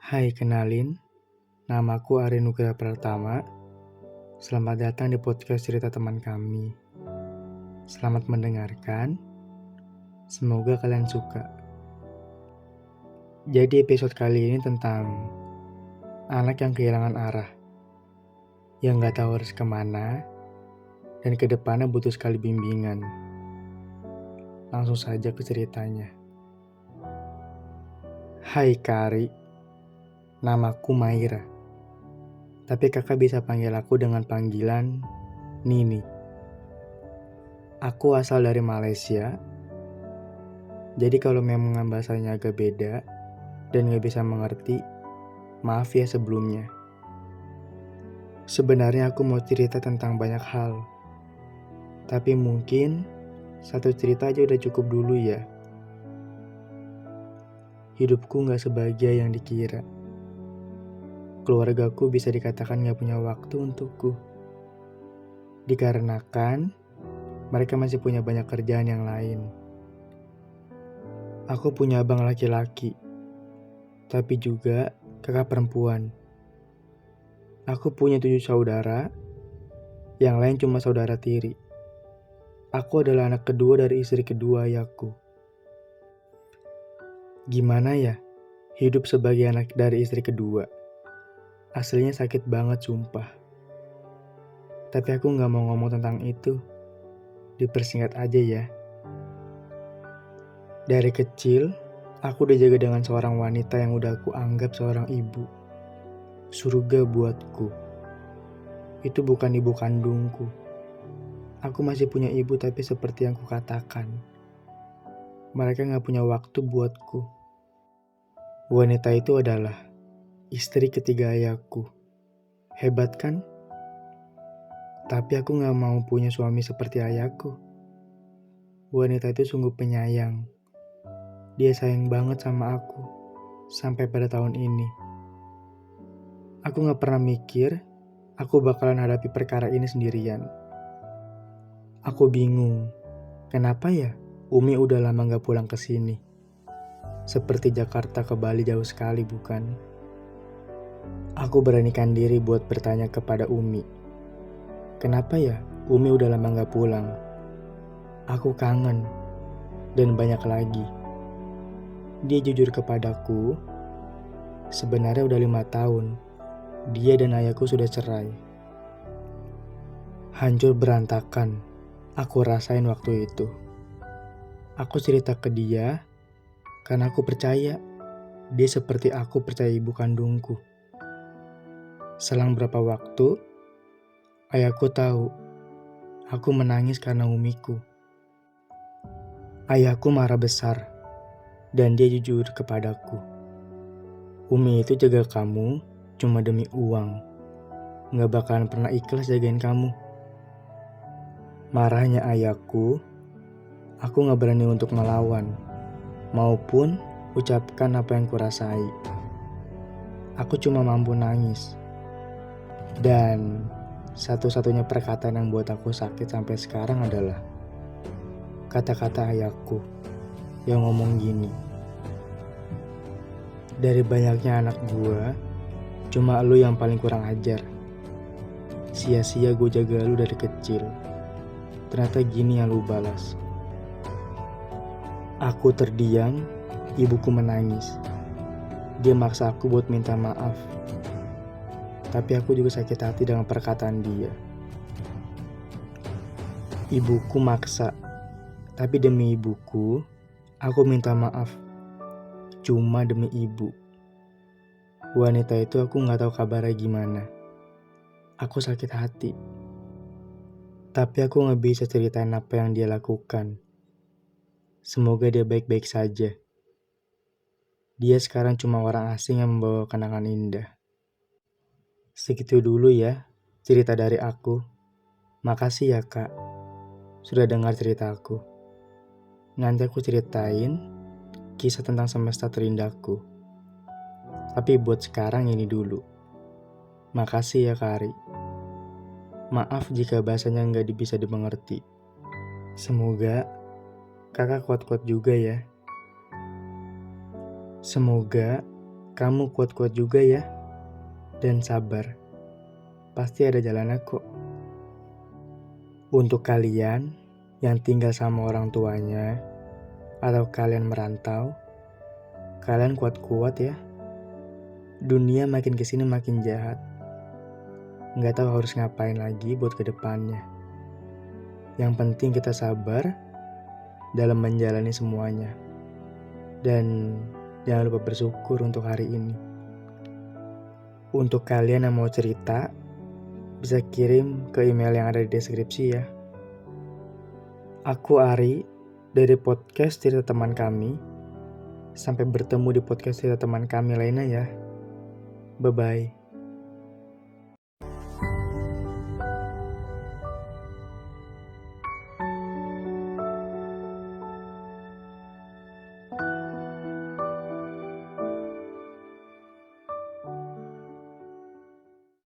Hai, kenalin. Namaku Ari Nugraha Pratama. Selamat datang di podcast cerita teman kami. Selamat mendengarkan. Semoga kalian suka. Jadi episode kali ini tentang anak yang kehilangan arah. Yang gak tahu harus kemana. Dan kedepannya butuh sekali bimbingan. Langsung saja ke ceritanya. Hai Kari. Namaku Maira. Tapi kakak bisa panggil aku dengan panggilan Nini. Aku asal dari Malaysia. Jadi kalau memang bahasanya agak beda dan gak bisa mengerti, maaf ya sebelumnya. Sebenarnya aku mau cerita tentang banyak hal. Tapi mungkin satu cerita aja udah cukup dulu ya. Hidupku gak sebahagia yang dikira. Keluargaku bisa dikatakan gak punya waktu untukku. Dikarenakan mereka masih punya banyak kerjaan yang lain. Aku punya abang laki-laki, tapi juga kakak perempuan. Aku punya 7 saudara, yang lain cuma saudara tiri. Aku adalah anak kedua dari istri kedua ayahku. Gimana ya, hidup sebagai anak dari istri kedua? Aslinya sakit banget sumpah. Tapi aku gak mau ngomong tentang itu. Dipersingkat aja ya. Dari kecil, aku dijaga dengan seorang wanita yang udah aku anggap seorang ibu. Surga buatku. Itu bukan ibu kandungku. Aku masih punya ibu tapi seperti yang kukatakan. Mereka gak punya waktu buatku. Wanita itu adalah istri ketiga ayahku. Hebat kan? Tapi aku gak mau punya suami seperti ayahku. Wanita itu sungguh penyayang. Dia sayang banget sama aku. Sampai pada tahun ini. Aku gak pernah mikir aku bakalan hadapi perkara ini sendirian. Aku bingung. Kenapa ya Umi udah lama gak pulang ke sini? Seperti Jakarta ke Bali jauh sekali bukan? Aku beranikan diri buat bertanya kepada Umi. Kenapa ya Umi udah lama gak pulang? Aku kangen. Dan banyak lagi. Dia jujur kepadaku. Sebenarnya udah 5 tahun. Dia dan ayahku sudah cerai. Hancur berantakan. Aku rasain waktu itu. Aku cerita ke dia. Karena aku percaya. Dia seperti aku percaya ibu kandungku. Selang berapa waktu, ayahku tahu aku menangis karena umiku. Ayahku marah besar dan dia jujur kepadaku. Umi itu jaga kamu cuma demi uang. Gak bakalan pernah ikhlas jagain kamu. Marahnya ayahku, aku gak berani untuk melawan maupun ucapkan apa yang kurasai. Aku cuma mampu nangis. Dan satu-satunya perkataan yang buat aku sakit sampai sekarang adalah kata-kata ayahku yang ngomong gini. Dari banyaknya anak gua, cuma lu yang paling kurang ajar. Sia-sia gue jaga lu dari kecil. Ternyata gini yang lu balas. Aku terdiam, ibuku menangis. Dia maksa aku buat minta maaf. Tapi aku juga sakit hati dengan perkataan dia. Ibuku maksa, tapi demi ibuku, aku minta maaf. Cuma demi ibu. Wanita itu aku gak tahu kabarnya gimana. Aku sakit hati. Tapi aku gak bisa ceritain apa yang dia lakukan. Semoga dia baik-baik saja. Dia sekarang cuma orang asing yang membawa kenangan indah. Segitu dulu ya cerita dari aku. Makasih ya kak, sudah dengar cerita aku. Nanti aku ceritain kisah tentang semesta terindahku. Tapi buat sekarang ini dulu. Makasih ya Kari. Maaf jika bahasanya nggak bisa dimengerti. Semoga kakak kuat-kuat juga ya. Semoga Kamu kuat-kuat juga ya, dan sabar. Pasti ada jalannya kok. Untuk kalian yang tinggal sama orang tuanya, atau kalian merantau, kalian kuat-kuat ya. Dunia makin kesini makin jahat. Nggak tahu harus ngapain lagi buat kedepannya. Yang penting kita sabar dalam menjalani semuanya. Dan jangan lupa bersyukur untuk hari ini. Untuk kalian yang mau cerita, bisa kirim ke email yang ada di deskripsi ya. Aku Ari dari podcast Cerita Teman Kami. Sampai bertemu di podcast Cerita Teman Kami lainnya ya. Bye-bye.